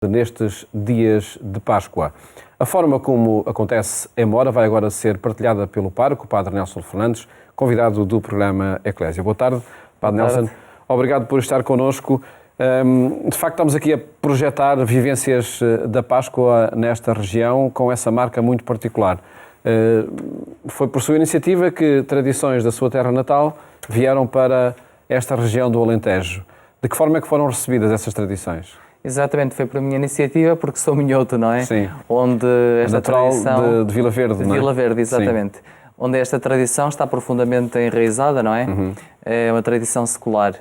nestes dias de Páscoa. A forma como acontece em Mora vai agora ser partilhada pelo pároco, o Padre Nelson Fernandes, convidado do programa Eclésia. Boa tarde, Padre Nelson. Obrigado por estar connosco. De facto, estamos aqui a projetar vivências da Páscoa nesta região com essa marca muito particular. Foi por sua iniciativa que tradições da sua terra natal vieram para esta região do Alentejo. De que forma é que foram recebidas essas tradições? Exatamente, foi por minha iniciativa, porque sou minhoto, não é? Sim. Onde esta natural tradição... de Vila Verde, não é? De Vila Verde, exatamente. Sim. Onde esta tradição está profundamente enraizada, não é? Uhum. É uma tradição secular.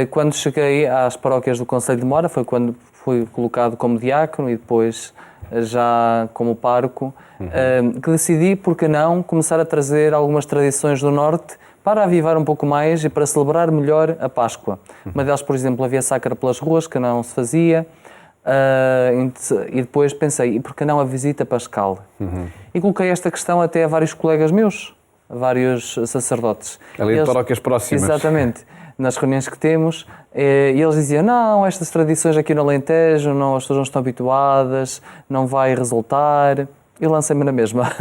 Quando cheguei às paróquias do Concelho de Mora, foi quando fui colocado como diácono e depois já como pároco, que decidi, por que não, começar a trazer algumas tradições do Norte para avivar um pouco mais e para celebrar melhor a Páscoa. Uma delas, por exemplo, havia sacra pelas ruas, que não se fazia, e depois pensei, e por que não a visita pascal? E coloquei esta questão até a vários colegas meus, a vários sacerdotes. Ali de paróquias próximas. Exatamente. Nas reuniões que temos, e eles diziam, não, estas tradições aqui no Alentejo, não, as pessoas não estão habituadas, não vai resultar. E lancei-me na mesma.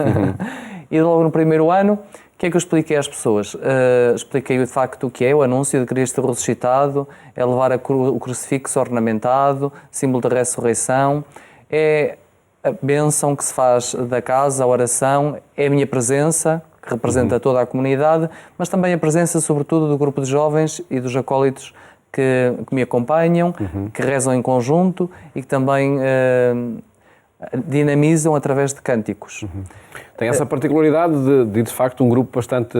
E logo no primeiro ano, o que é que eu expliquei às pessoas? Expliquei de facto o que é o anúncio de Cristo ressuscitado, é levar o crucifixo ornamentado, símbolo da ressurreição, é a bênção que se faz da casa, a oração, é a minha presença, que representa toda a comunidade, mas também a presença, sobretudo, do grupo de jovens e dos acólitos que me acompanham, que rezam em conjunto e que também dinamizam através de cânticos. Tem essa particularidade de facto, um grupo bastante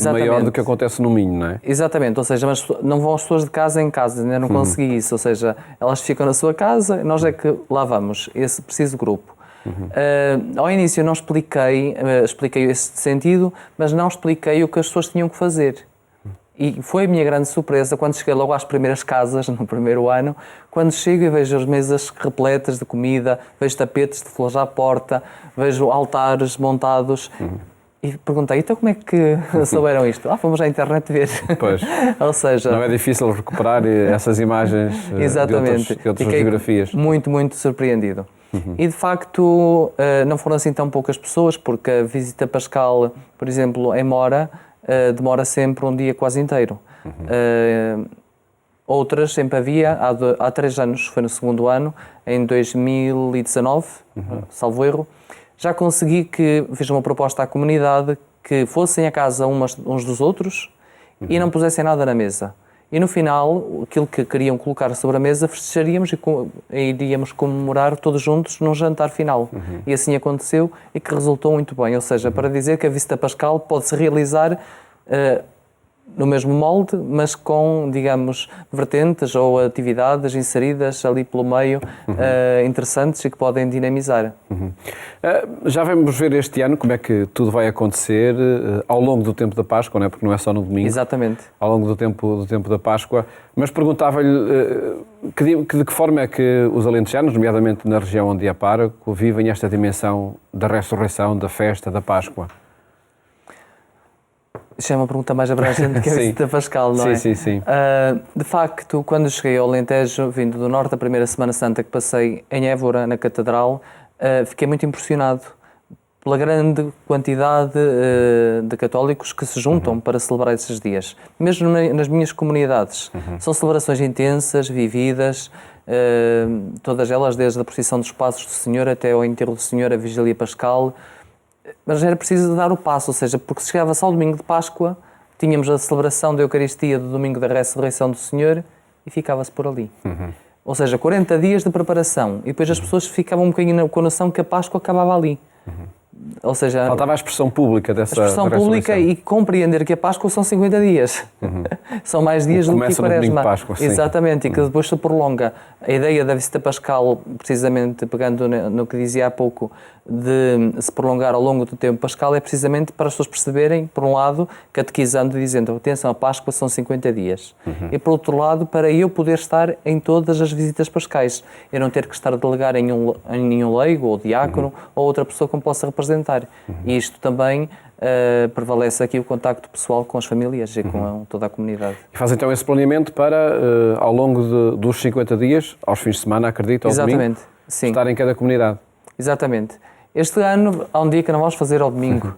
maior do que acontece no Minho, não é? Exatamente, ou seja, mas não vão as pessoas de casa em casa, ainda não consegui isso, ou seja, elas ficam na sua casa e nós é que lá vamos, esse preciso grupo. Ao início não expliquei esse sentido, mas não expliquei o que as pessoas tinham que fazer. E foi a minha grande surpresa quando cheguei logo às primeiras casas, no primeiro ano, quando chego e vejo as mesas repletas de comida, vejo tapetes de flores à porta, vejo altares montados. E perguntei, então como é que souberam isto? Fomos à internet ver. Pois, ou seja, não é difícil recuperar essas imagens exatamente. de outras biografias. Muito, muito surpreendido. E de facto não foram assim tão poucas pessoas, porque a visita pascal, por exemplo, em Mora, demora sempre um dia quase inteiro. Outras sempre havia, há 3 anos, foi no segundo ano, em 2019, salvo erro, já consegui que fiz uma proposta à comunidade que fossem a casa uns dos outros e não pusessem nada na mesa. E no final, aquilo que queriam colocar sobre a mesa, festejaríamos e iríamos comemorar todos juntos num jantar final. E assim aconteceu e que resultou muito bem. Ou seja, para dizer que a visita pascal pode-se realizar no mesmo molde, mas com, digamos, vertentes ou atividades inseridas ali pelo meio interessantes e que podem dinamizar. Já vamos ver este ano como é que tudo vai acontecer ao longo do tempo da Páscoa, não é? Porque não é só no domingo. Exatamente. Ao longo do tempo da Páscoa. Mas perguntava-lhe de que forma é que os alentejanos, nomeadamente na região onde há pároco, vivem esta dimensão da ressurreição, da festa, da Páscoa. Isso é uma pergunta mais abrangente que a visita pascal, não é? Sim. De facto, quando cheguei ao Alentejo, vindo do Norte, a primeira Semana Santa que passei em Évora, na Catedral, fiquei muito impressionado pela grande quantidade de católicos que se juntam para celebrar esses dias. Mesmo nas minhas comunidades. São celebrações intensas, vividas, todas elas, desde a procissão dos Passos do Senhor até ao enterro do Senhor, a Vigília Pascal. Mas era preciso dar o passo, ou seja, porque chegava-se ao domingo de Páscoa, tínhamos a celebração da Eucaristia do domingo da ressurreição do Senhor e ficava-se por ali. Ou seja, 40 dias de preparação e depois as pessoas ficavam um bocadinho com a noção que a Páscoa acabava ali. Ou seja, faltava a expressão pública dessa expressão pública e compreender que a Páscoa são 50 dias. São mais dias do que a Quaresma. Páscoa, sim. Exatamente, e que depois se prolonga. A ideia da visita pascal, precisamente pegando no que dizia há pouco, de se prolongar ao longo do tempo pascal, é precisamente para as pessoas perceberem, por um lado, catequizando e dizendo, atenção, a Páscoa são 50 dias. E por outro lado, para eu poder estar em todas as visitas pascais. Eu não ter que estar a delegar em nenhum leigo ou diácono ou outra pessoa que me possa representar apresentar. E isto também prevalece aqui o contacto pessoal com as famílias e com toda a comunidade. E faz então esse planeamento para, ao longo dos 50 dias, aos fins de semana, acredito, ao Exatamente, domingo, sim. estar em cada comunidade. Exatamente. Este ano há um dia que não vamos fazer ao domingo,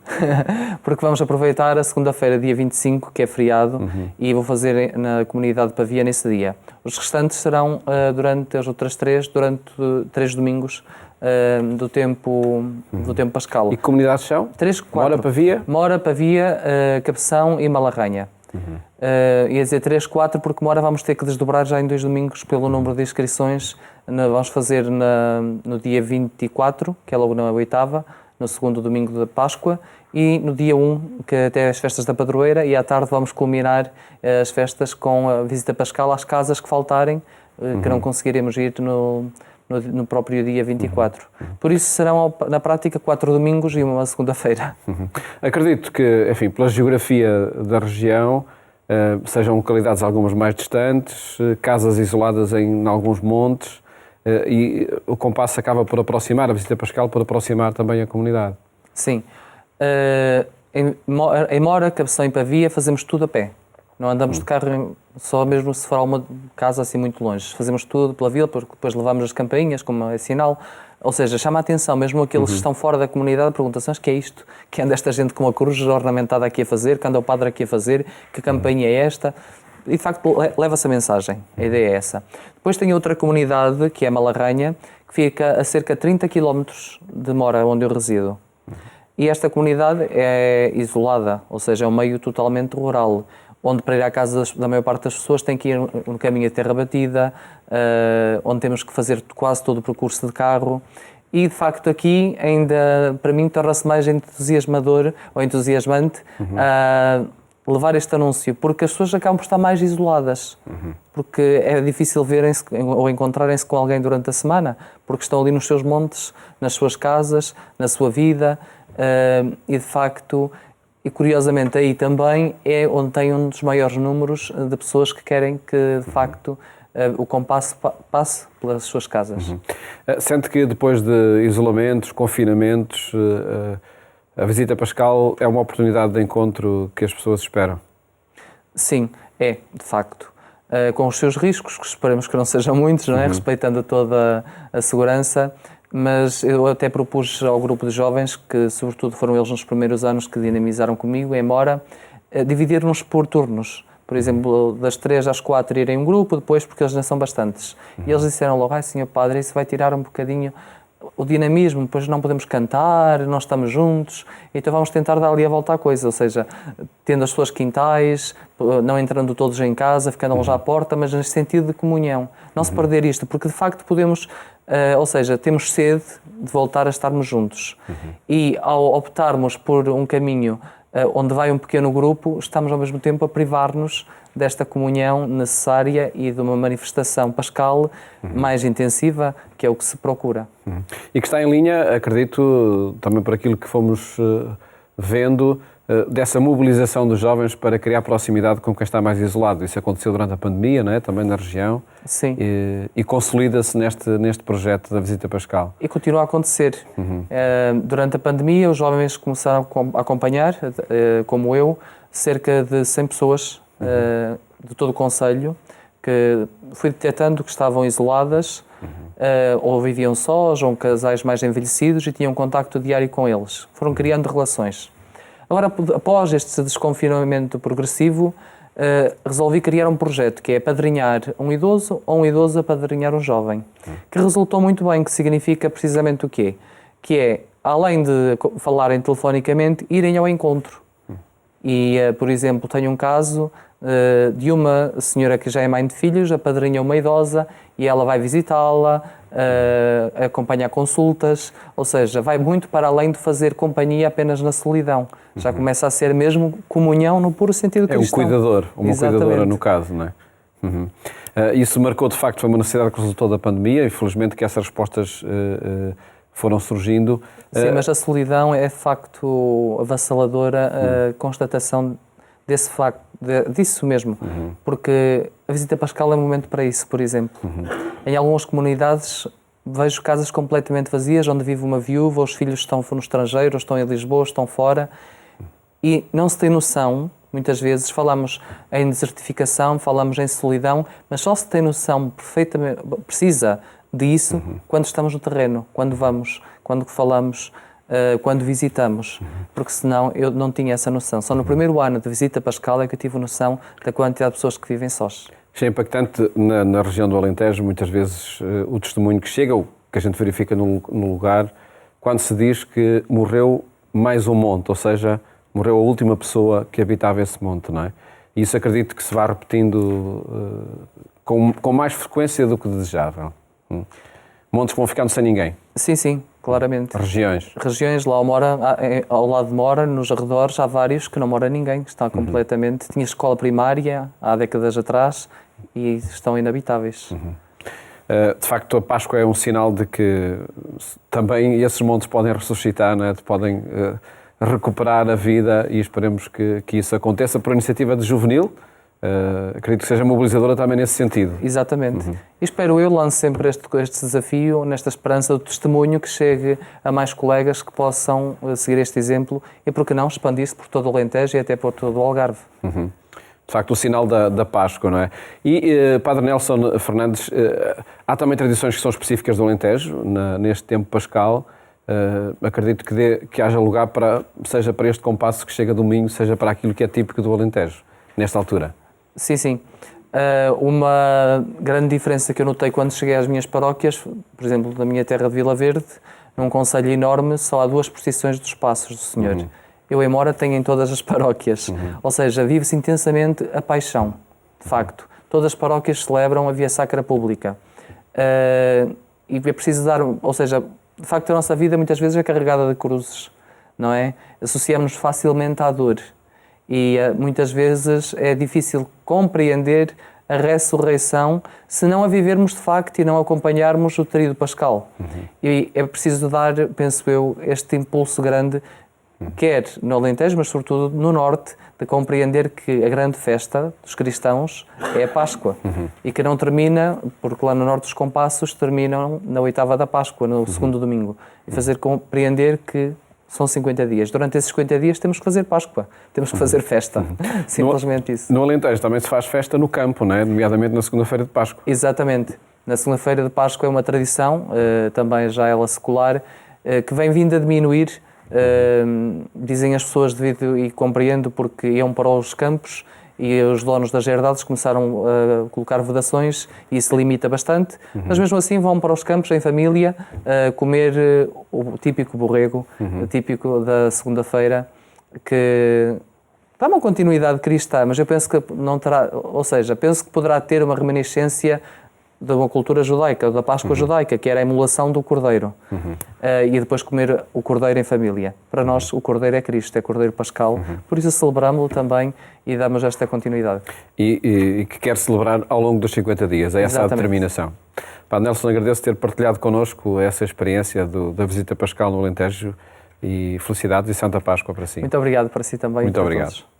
porque vamos aproveitar a segunda-feira, dia 25, que é feriado, e vou fazer na comunidade de Pavia nesse dia. Os restantes serão durante as outras durante 3 domingos do tempo pascal. E que comunidades são? 3, 4. Mora, Pavia? Mora, Pavia, Cabeção e Malarranha. Ia dizer 3, 4, porque Mora vamos ter que desdobrar já em 2 domingos pelo número de inscrições. Vamos fazer no dia 24, que é logo na 8ª, no segundo domingo da Páscoa, e no dia 1, que até as festas da Padroeira, e à tarde vamos culminar as festas com a visita pascal às casas que faltarem, que não conseguiremos ir no próprio dia 24. Por isso serão, na prática, 4 domingos e uma segunda-feira. Acredito que, enfim, pela geografia da região, sejam localidades algumas mais distantes, casas isoladas em alguns montes, e o compasso acaba por aproximar, a visita pascal por aproximar também a comunidade. Sim. Em Mora, Cabeção e Pavia fazemos tudo a pé. Não andamos de carro, só mesmo se for uma casa assim muito longe. Fazemos tudo pela vila, porque depois levamos as campainhas, como é sinal. Ou seja, chama a atenção, mesmo aqueles que estão fora da comunidade, perguntam-se, mas que é isto? Que anda esta gente com uma cruz ornamentada aqui a fazer? Que anda o padre aqui a fazer? Que campainha é esta? E, de facto, leva-se a mensagem. A ideia é essa. Depois tem outra comunidade, que é Malarranha, que fica a cerca de 30 km de Mora, onde eu resido. E esta comunidade é isolada, ou seja, é um meio totalmente rural, onde para ir à casa da maior parte das pessoas tem que ir no caminho de terra batida, onde temos que fazer quase todo o percurso de carro. E, de facto, aqui ainda, para mim, torna-se mais entusiasmador ou entusiasmante levar este anúncio, porque as pessoas acabam por estar mais isoladas, porque é difícil verem-se ou encontrarem-se com alguém durante a semana, porque estão ali nos seus montes, nas suas casas, na sua vida, e, de facto... E, curiosamente, aí também é onde tem um dos maiores números de pessoas que querem que, de facto, o compasso passe pelas suas casas. Sente que depois de isolamentos, confinamentos, a visita pascal é uma oportunidade de encontro que as pessoas esperam? Sim, é, de facto. Com os seus riscos, que esperamos que não sejam muitos, não é? Respeitando toda a segurança. Mas eu até propus ao grupo de jovens, que sobretudo foram eles nos primeiros anos que dinamizaram comigo, em Mora, dividir-nos por turnos. Por exemplo, das 3 às 4 irem um grupo, depois, porque eles já são bastantes. E eles disseram logo, senhor padre, isso vai tirar um bocadinho o dinamismo, depois não podemos cantar, não estamos juntos, então vamos tentar dar ali a volta à coisa, ou seja, tendo as suas quintais, não entrando todos em casa, ficando longe à porta, mas nesse sentido de comunhão. Não se perder isto, porque de facto podemos... ou seja, temos sede de voltar a estarmos juntos. E ao optarmos por um caminho onde vai um pequeno grupo, estamos ao mesmo tempo a privar-nos desta comunhão necessária e de uma manifestação pascal mais intensiva, que é o que se procura. E que está em linha, acredito, também por aquilo que fomos vendo, dessa mobilização dos jovens para criar proximidade com quem está mais isolado. Isso aconteceu durante a pandemia, não é? Também na região. Sim. E consolida-se neste projeto da visita pascal. E continua a acontecer. Durante a pandemia, os jovens começaram a acompanhar, como eu, cerca de 100 pessoas de todo o concelho, que fui detectando que estavam isoladas, ou viviam sós, ou casais mais envelhecidos, e tinham contacto diário com eles. Foram criando relações. Agora, após este desconfinamento progressivo, resolvi criar um projeto que é apadrinhar um idoso ou um idoso apadrinhar um jovem, que resultou muito bem, que significa precisamente o quê? Que é, além de falarem telefonicamente, irem ao encontro. E, por exemplo, tenho um caso de uma senhora que já é mãe de filhos, apadrinha uma idosa e ela vai visitá-la, acompanha consultas, ou seja, vai muito para além de fazer companhia apenas na solidão. Já começa a ser mesmo comunhão no puro sentido cristão. É um cuidador, uma cuidadora no caso, não é? Isso marcou, de facto, foi uma necessidade que resultou da pandemia e felizmente que essas respostas foram surgindo. Sim, mas a solidão é de facto avassaladora, a constatação desse facto, disso mesmo, porque a visita pascal é um momento para isso, por exemplo. Em algumas comunidades vejo casas completamente vazias, onde vive uma viúva, os filhos estão no estrangeiro, ou estão em Lisboa, ou estão fora, e não se tem noção, muitas vezes falamos em desertificação, falamos em solidão, mas só se tem noção perfeitamente, precisa disso quando estamos no terreno, quando vamos, quando falamos, quando visitamos, porque senão eu não tinha essa noção. Só no primeiro ano de visita pascal é que eu tive noção da quantidade de pessoas que vivem sós. Isto é impactante na região do Alentejo, muitas vezes o testemunho que chega, o que a gente verifica no lugar, quando se diz que morreu mais um monte, ou seja, morreu a última pessoa que habitava esse monte, não é? E isso acredito que se vai repetindo com mais frequência do que desejável. Montes que vão ficando sem ninguém. Sim, claramente. Regiões. Regiões, lá ao lado de Mora, nos arredores, há vários que não mora ninguém, que está completamente... Tinha escola primária há décadas atrás e estão inabitáveis. De facto, a Páscoa é um sinal de que também esses montes podem ressuscitar, não é? Podem recuperar a vida e esperemos que isso aconteça por iniciativa de juvenil. Acredito que seja mobilizadora também nesse sentido. Exatamente. E espero eu, lanço sempre este desafio, nesta esperança do testemunho, que chegue a mais colegas que possam seguir este exemplo e, por que não, expandir-se por todo o Alentejo e até por todo o Algarve. De facto, o sinal da Páscoa, não é? E, Padre Nelson Fernandes, há também tradições que são específicas do Alentejo, neste tempo pascal. Acredito que haja lugar seja para este compasso que chega domingo, seja para aquilo que é típico do Alentejo, nesta altura. Sim. Uma grande diferença que eu notei quando cheguei às minhas paróquias, por exemplo, na minha terra de Vila Verde, num concelho enorme, só há 2 procissões dos Passos do Senhor. Eu em Mora tenho em todas as paróquias. Ou seja, vive-se intensamente a paixão, de facto. Todas as paróquias celebram a Via Sacra Pública. E é preciso dar... Ou seja, de facto, a nossa vida muitas vezes é carregada de cruzes, não é? Associamos-nos facilmente à dor. E muitas vezes é difícil compreender a ressurreição se não a vivermos de facto e não acompanharmos o tríodo pascal. E é preciso dar, penso eu, este impulso grande, quer no Alentejo, mas sobretudo no Norte, de compreender que a grande festa dos cristãos é a Páscoa. E que não termina, porque lá no Norte os compassos terminam na 8ª da Páscoa, no segundo domingo. E fazer compreender que são 50 dias. Durante esses 50 dias temos que fazer Páscoa, temos que fazer festa. Simplesmente isso. No Alentejo também se faz festa no campo, não é? Nomeadamente na segunda-feira de Páscoa. Exatamente. Na segunda-feira de Páscoa é uma tradição, também já ela secular, que vem vindo a diminuir, dizem as pessoas, devido e compreendo, porque iam para os campos e os donos das herdades começaram a colocar vedações e isso limita bastante, mas mesmo assim vão para os campos em família comer o típico borrego, o típico da segunda-feira, que dá uma continuidade cristã, mas eu penso que não terá, ou seja, penso que poderá ter uma reminiscência de uma cultura judaica, da Páscoa judaica, que era a emulação do cordeiro. E depois comer o cordeiro em família. Para nós, o cordeiro é Cristo, é cordeiro pascal, por isso celebramos-lo também e damos esta continuidade. E que quer celebrar ao longo dos 50 dias, é essa a determinação. Padre Nelson, agradeço ter partilhado connosco essa experiência da visita pascal no Alentejo e felicidades e Santa Páscoa para si. Muito obrigado para si também. Muito obrigado. Todos.